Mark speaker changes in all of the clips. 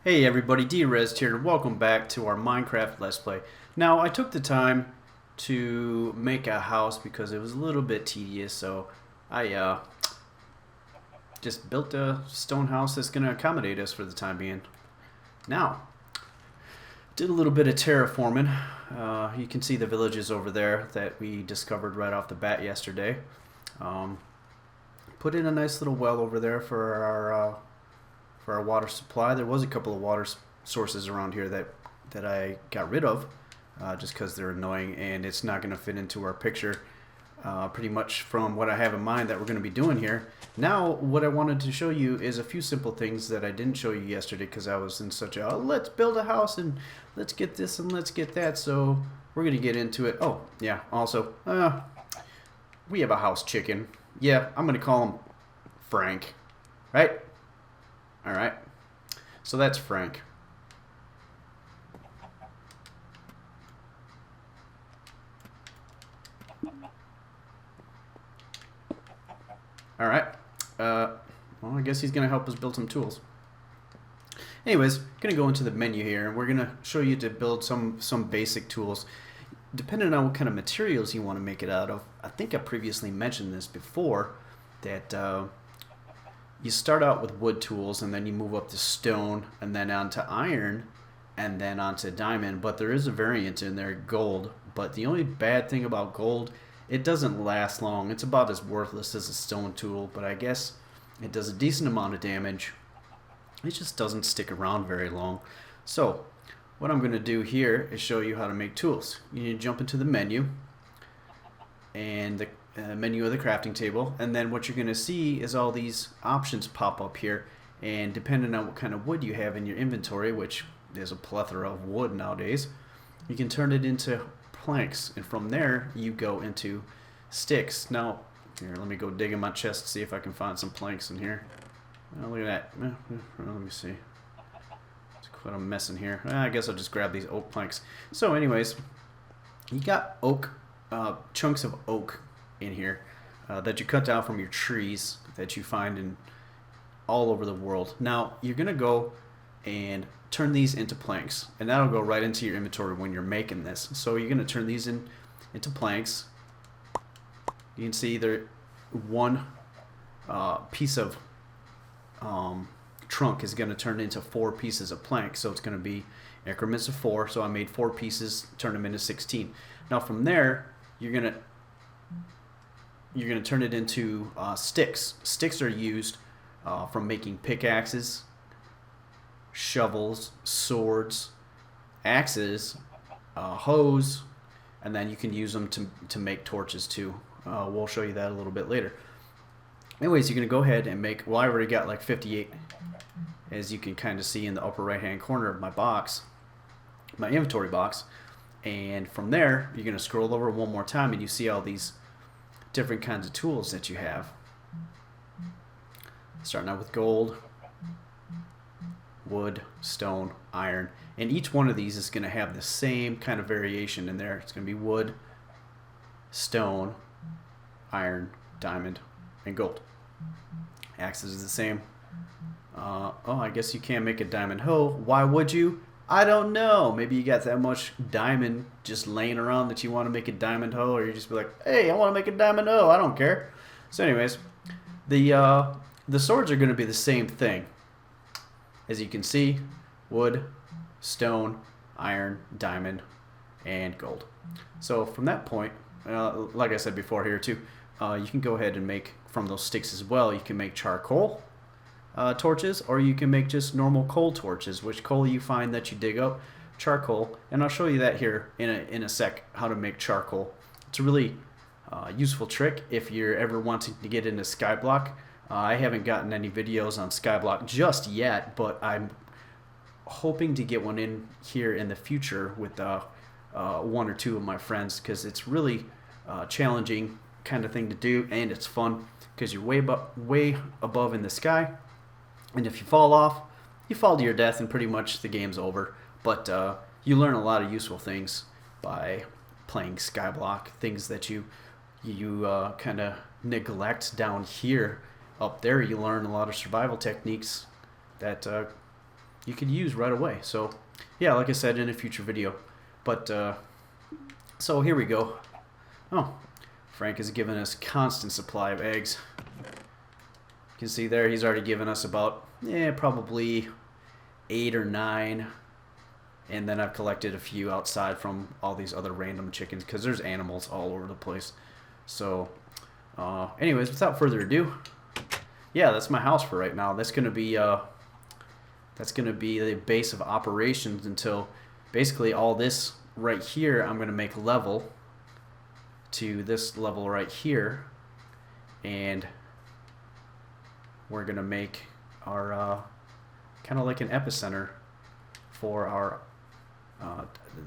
Speaker 1: Hey everybody, D-Rez here, and welcome back to our Minecraft Let's Play. Now, I took the time to make a house because it was a little bit tedious, so I just built a stone house that's going to accommodate us for the time being. Now, did a little bit of terraforming. You can see the villages over there that we discovered right off the bat yesterday. Put in a nice little well over there for our water supply. There was a couple of water sources around here that I got rid of just because they're annoying and it's not going to fit into our picture pretty much from what I have in mind that we're going to be doing here. Now what I wanted to show you is a few simple things that I didn't show you yesterday because I was in such a let's build a house and let's get this and let's get that, so we're going to get into it. Oh yeah, also we have a house chicken. Yeah, I'm going to call him Frank, right? Alright, so that's Frank. Alright, well, I guess he's going to help us build some tools. Anyways, going to go into the menu here, and we're going to show you to build some basic tools. Depending on what kind of materials you want to make it out of, I think I previously mentioned this before, that you start out with wood tools and then you move up to stone and then onto iron and then onto diamond, but there is a variant in there, gold. But the only bad thing about gold, it doesn't last long. It's about as worthless as a stone tool, but I guess it does a decent amount of damage. It just doesn't stick around very long. So what I'm going to do here is show you how to make tools. You need to jump into the menu and the menu of the crafting table, and then what you're going to see is all these options pop up here, and depending on what kind of wood you have in your inventory, which there's a plethora of wood nowadays, you can turn it into planks, and from there you go into sticks. Now here, let me go dig in my chest to see if I can find some planks in here. Oh, look at that. Let me see. It's quite a mess in here. I guess I'll just grab these oak planks. So anyways, you got oak chunks of oak in here that you cut down from your trees that you find in all over the world. Now you're gonna go and turn these into planks, and that'll go right into your inventory when you're making this. So you're gonna turn these into planks. You can see there one piece of trunk is gonna turn into 4 pieces of plank, so it's gonna be increments of 4. So I made 4 pieces, turn them into 16. Now from there you're gonna turn it into sticks. Sticks are used from making pickaxes, shovels, swords, axes, hoes, and then you can use them to make torches too. We'll show you that a little bit later. Anyways, you're going to go ahead and make, well, I already got like 58, as you can kind of see in the upper right hand corner of my box, my inventory box. And from there, you're going to scroll over one more time and you see all these different kinds of tools that you have. Starting out with gold, wood, stone, iron, and each one of these is going to have the same kind of variation in there. It's going to be wood, stone, iron, diamond, and gold. Axes is the same. Oh, I guess you can't make a diamond hoe. Why would you? I don't know. Maybe you got that much diamond just laying around that you want to make a diamond hoe, or you just be like, hey, I want to make a diamond hoe. I don't care. So anyways, the swords are going to be the same thing. As you can see, wood, stone, iron, diamond, and gold. So from that point, like I said before here too, you can go ahead and make from those sticks as well. You can make charcoal torches, or you can make just normal coal torches. Which coal you find that you dig up, charcoal, and I'll show you that here in a sec, how to make charcoal. It's a really useful trick if you're ever wanting to get into skyblock. I haven't gotten any videos on skyblock just yet, but I'm hoping to get one in here in the future with 1 or 2 of my friends, because it's really challenging kind of thing to do, and it's fun because you're way above in the sky, and if you fall off, you fall to your death and pretty much the game's over. But you learn a lot of useful things by playing skyblock, things that you kind of neglect down here. Up there you learn a lot of survival techniques that you could use right away. So yeah, like I said in a future video. But so here we go. Oh, Frank has given us constant supply of eggs. You can see there he's already given us about probably 8 or 9. And then I've collected a few outside from all these other random chickens because there's animals all over the place. So anyways, without further ado, yeah, that's my house for right now. That's gonna be the base of operations until basically all this right here I'm gonna make level to this level right here, and we're gonna make our kind of like an epicenter for our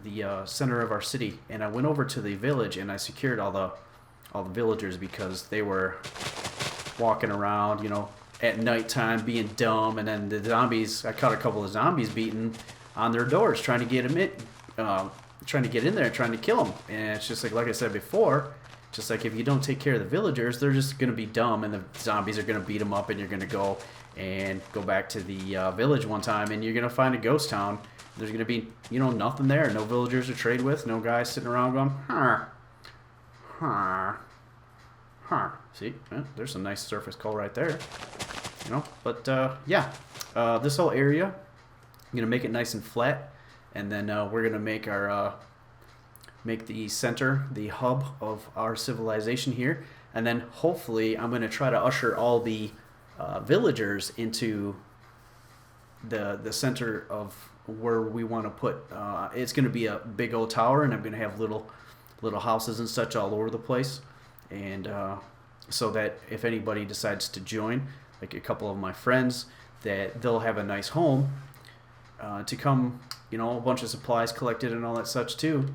Speaker 1: the center of our city. And I went over to the village and I secured all the villagers because they were walking around, you know, at nighttime being dumb, and then the zombies, I caught a couple of zombies beating on their doors trying to get them in, trying to get in there, trying to kill them. And it's just like I said before, just like if you don't take care of the villagers, they're just going to be dumb and the zombies are going to beat them up, and you're going to go back to the village one time and you're going to find a ghost town. There's going to be, you know, nothing there, no villagers to trade with, no guys sitting around going, See, there's a nice surface call right there, you know. But yeah, this whole area, I'm gonna make it nice and flat, and then we're gonna make our make the center, the hub of our civilization here, and then hopefully I'm gonna try to usher all the villagers into the center of where we want to put. It's gonna be a big old tower, and I'm gonna have little houses and such all over the place, and so that if anybody decides to join, like a couple of my friends, that they'll have a nice home to come, you know, a bunch of supplies collected and all that such too,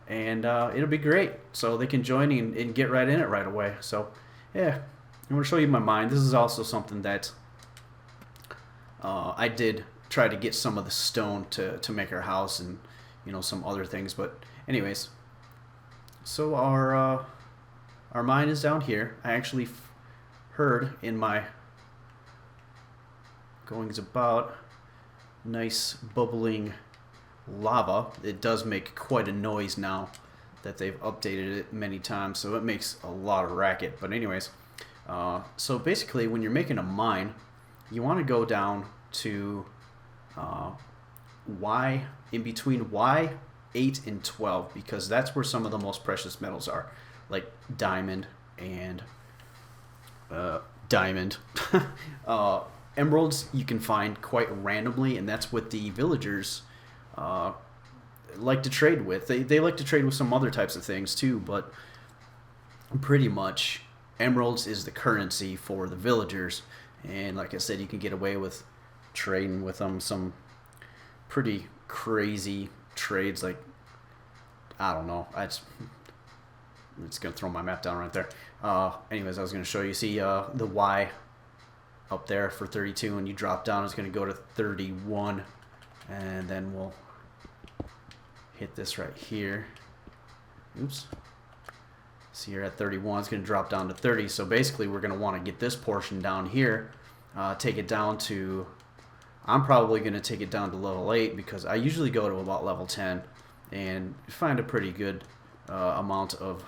Speaker 1: and it'll be great. So they can join and get right in it right away. So yeah, I'm going to show you my mine. This is also something that I did try to get some of the stone to make our house, and you know, some other things. But anyways, so our mine is down here. I actually heard in my goings about nice bubbling lava. It does make quite a noise now that they've updated it many times, so it makes a lot of racket. But anyways, so basically when you're making a mine, you want to go down to Y, in between Y8 and 12, because that's where some of the most precious metals are, like diamond and emeralds you can find quite randomly, and that's what the villagers like to trade with. They like to trade with some other types of things too, but pretty much emeralds is the currency for the villagers. And like I said, you can get away with trading with them some pretty crazy trades, like, I don't know, I'm just gonna throw my map down right there. Anyways, I was gonna show you, see the Y up there for 32, and you drop down, it's gonna go to 31, and then we'll hit this right here. Oops. See, you're at 31, it's gonna drop down to 30. So basically we're gonna want to get this portion down here, take it down to, I'm probably gonna take it down to level 8, because I usually go to about level 10 and find a pretty good amount of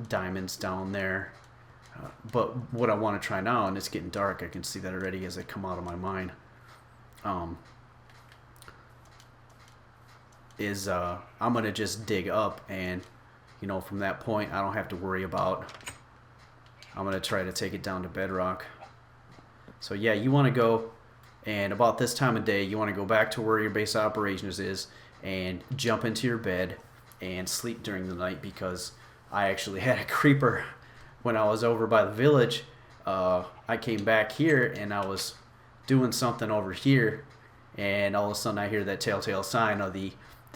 Speaker 1: diamonds down there. But what I want to try now, and it's getting dark, I can see that already as I come out of my mine, is I'm going to just dig up, and you know, from that point I don't have to worry about, I'm going to try to take it down to bedrock. So yeah, you want to go, and about this time of day you want to go back to where your base of operations is and jump into your bed and sleep during the night, because I actually had a creeper when I was over by the village. I came back here and I was doing something over here, and all of a sudden I hear that telltale sign of the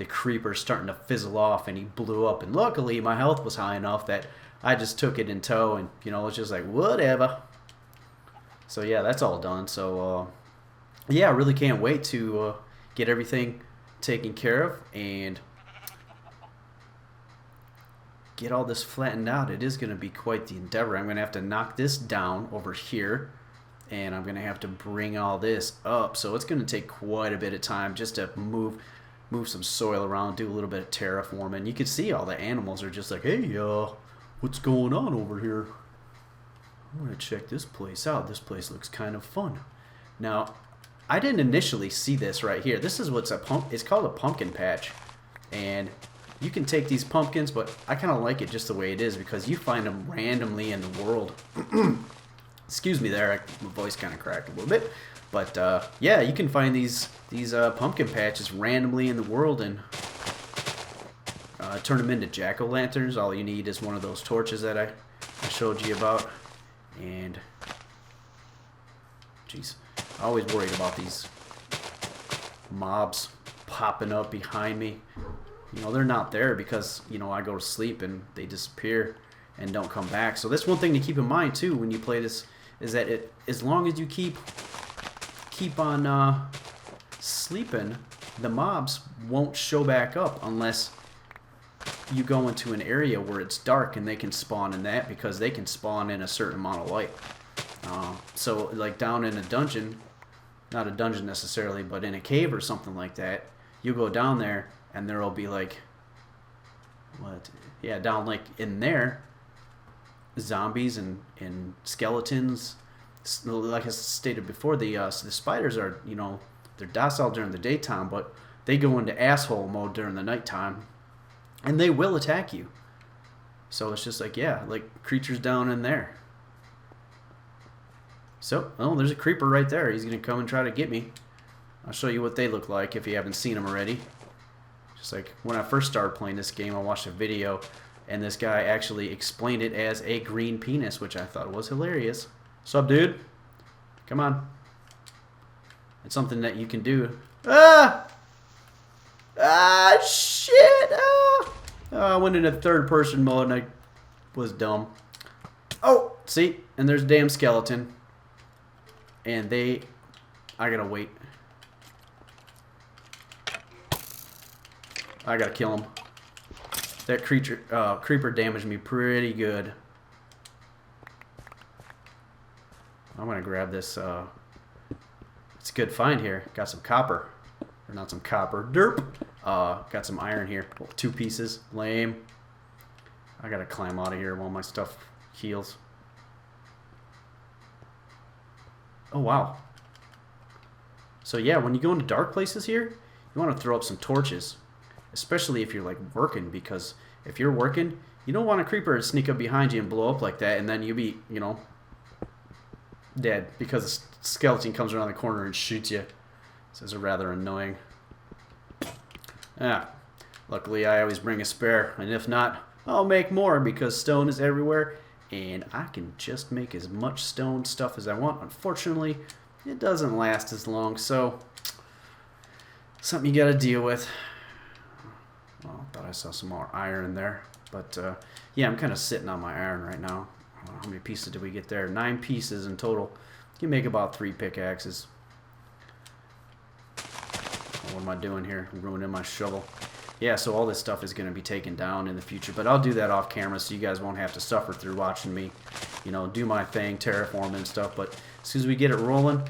Speaker 1: creeper starting to fizzle off, and he blew up. And luckily my health was high enough that I just took it in tow, and you know, it was just like whatever. So yeah, that's all done. So yeah, I really can't wait to get everything taken care of and get all this flattened out. It is going to be quite the endeavor. I'm going to have to knock this down over here and I'm going to have to bring all this up. So it's going to take quite a bit of time just to move some soil around, do a little bit of terraforming. You can see all the animals are just like, hey, what's going on over here? I'm going to check this place out. This place looks kind of fun. Now, I didn't initially see this right here. This is it's called a pumpkin patch. And you can take these pumpkins, but I kind of like it just the way it is because you find them randomly in the world. Excuse me there, my voice kind of cracked a little bit. But yeah, you can find these pumpkin patches randomly in the world and turn them into jack-o'-lanterns. All you need is one of those torches that I showed you about. And, jeez, I always worried about these mobs popping up behind me. You know, they're not there because, you know, I go to sleep and they disappear and don't come back. So that's one thing to keep in mind, too, when you play this, is that as long as you keep on sleeping, the mobs won't show back up unless you go into an area where it's dark and they can spawn in that, because they can spawn in a certain amount of light. So like down in a dungeon, not a dungeon necessarily, but in a cave or something like that, you go down there and there'll be like, down like in there, zombies and skeletons. Like I stated before, the spiders are, you know, they're docile during the daytime, but they go into asshole mode during the nighttime, and they will attack you. So it's just like, yeah, like creatures down in there. So, oh, there's a creeper right there. He's going to come and try to get me. I'll show you what they look like if you haven't seen them already. Just like when I first started playing this game, I watched a video, and this guy actually explained it as a green penis, which I thought was hilarious. Sup, dude? Come on. It's something that you can do. Ah! Ah, shit! Ah! Oh, I went into third-person mode and I was dumb. Oh, see? And there's a damn skeleton. And I gotta wait. I gotta kill him. That creeper damaged me pretty good. I'm gonna grab this. It's a good find here. Got some copper. Or not some copper. Derp! Got some iron here. 2 pieces. Lame. I gotta climb out of here while my stuff heals. Oh, wow. So yeah, when you go into dark places here, you want to throw up some torches. Especially if you're like working, because if you're working, you don't want a creeper to sneak up behind you and blow up like that, and then you be, you know, dead because a skeleton comes around the corner and shoots you. So it's rather annoying. Ah, luckily I always bring a spare, and if not, I'll make more because stone is everywhere, and I can just make as much stone stuff as I want. Unfortunately, it doesn't last as long, so something you gotta deal with. Well, I thought I saw some more iron in there, but yeah, I'm kind of sitting on my iron right now. How many pieces did we get there? 9 pieces in total. You can make about 3 pickaxes. What am I doing here? I'm ruining my shovel. Yeah, so all this stuff is going to be taken down in the future, but I'll do that off camera so you guys won't have to suffer through watching me, you know, do my thing, terraform and stuff. But as soon as we get it rolling,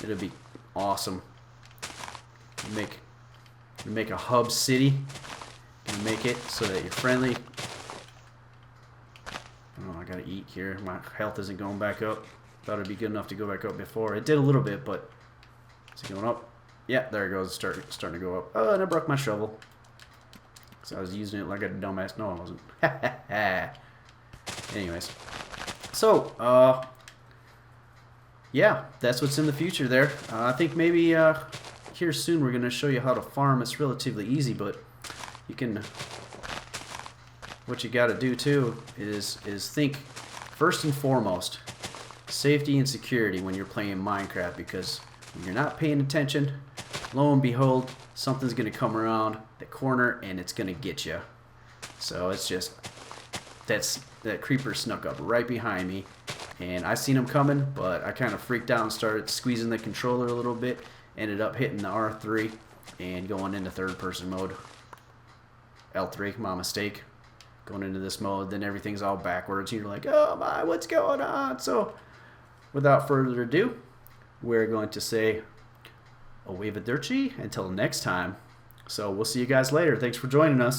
Speaker 1: it'll be awesome. Make a hub city. And make it so that you're friendly. Oh, I gotta eat here. My health isn't going back up. Thought it'd be good enough to go back up before. It did a little bit, but is it going up? Yeah, there it goes. Starting to go up. Oh, and I broke my shovel. So I was using it like a dumbass. No, I wasn't. Anyways. So, yeah, that's what's in the future there. I think maybe here soon we're going to show you how to farm. It's relatively easy, but you can... What you got to do too is think first and foremost safety and security when you're playing Minecraft, because when you're not paying attention, lo and behold, something's going to come around the corner and it's going to get you. So it's just that creeper snuck up right behind me, and I seen him coming, but I kind of freaked out and started squeezing the controller a little bit. Ended up hitting the R3 and going into third-person mode. L3, my mistake. Going into this mode, then everything's all backwards. You're like, oh my, what's going on? So without further ado, we're going to say arrivederci until next time. So we'll see you guys later. Thanks for joining us.